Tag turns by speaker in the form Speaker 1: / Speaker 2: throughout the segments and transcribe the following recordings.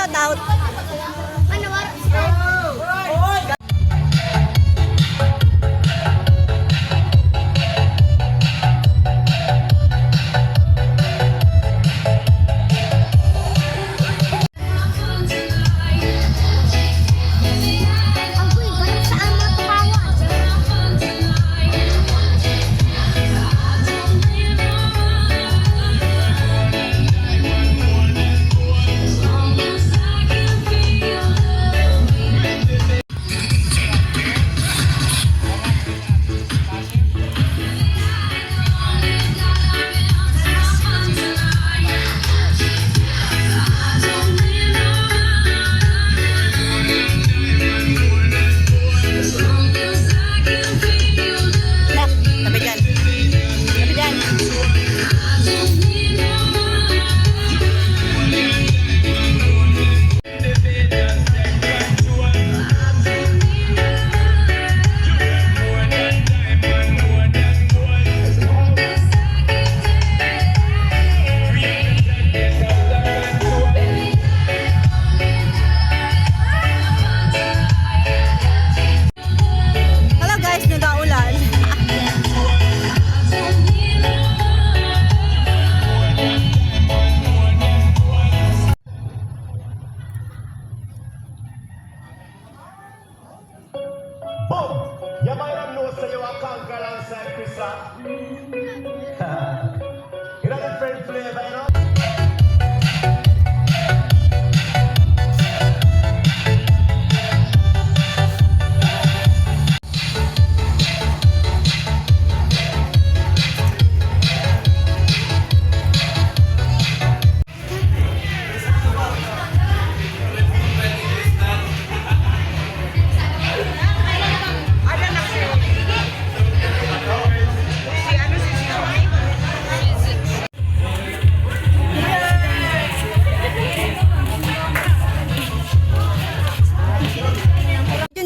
Speaker 1: shout out.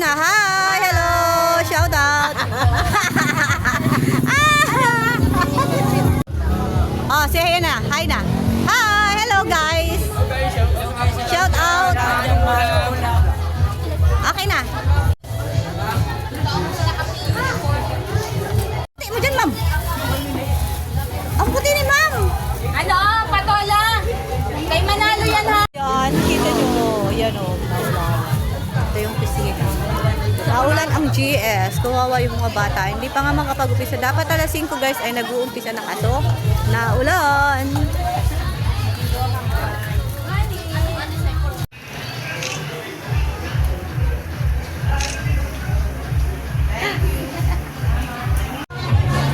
Speaker 1: Hi, hello, shout out. Oh, say hi na, hi na. Hi, hello guys. Shout out. Okay na. Puti mo dyan, ma'am. Ang puti ni ma'am.
Speaker 2: Ano, patola? Kay Manalo yan ha.
Speaker 1: Yan, kita nyo. Yan o. Ito yung piscina. Naulan ang GS. Kawawa yung mga bata. Hindi pa nga makapag-upisa. Dapat alas 5 guys ay nag-uumpisa na kaso. Naulan.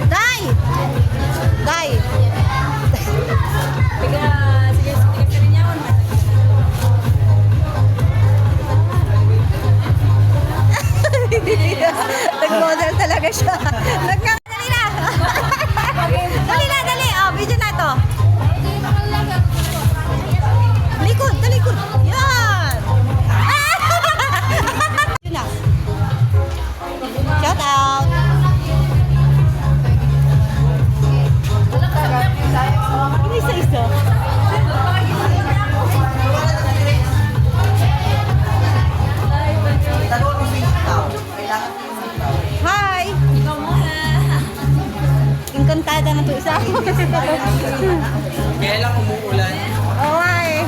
Speaker 1: Day! Day! Nag-model talaga siya. Dali na! Dali na, dali! Oh, video na to. Likod, talikod. Yan! Yun na. Shout out! Isa-isa. Hi! Engkantada na to isa.
Speaker 3: Kaya lang umuulan.
Speaker 1: Okay.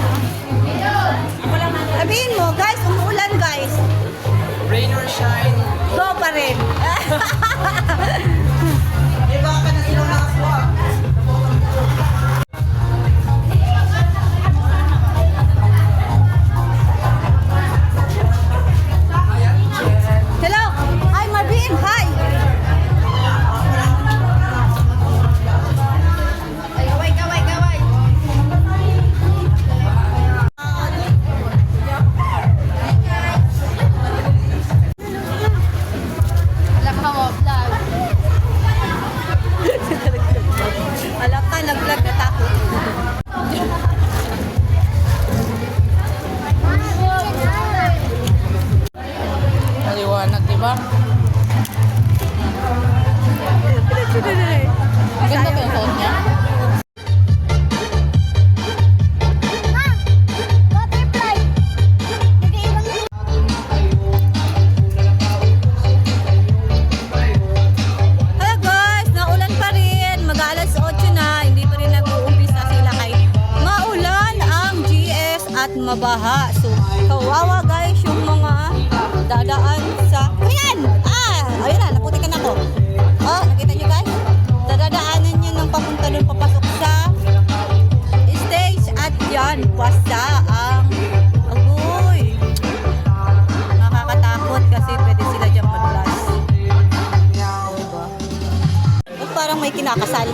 Speaker 1: Sabihin mo, guys, umuulan guys.
Speaker 3: Rain or shine.
Speaker 1: Go pa rin.
Speaker 3: Iba ka na silang nakaswag.
Speaker 1: Hello! Hi, Marvin! Hi! Gaway!
Speaker 2: Lakawap.
Speaker 1: at mabaha. So, kawawa guys yung mga dadaan sa... Ayan! Ayun na, naputikan ako. Oh, nakita nyo guys? Dadaanan nyo ng papunta doon papasok sa stage at yan, basa ang agoy. Nakakatakot kasi pwede sila dyan madulas. Diba? Parang may kinakasal.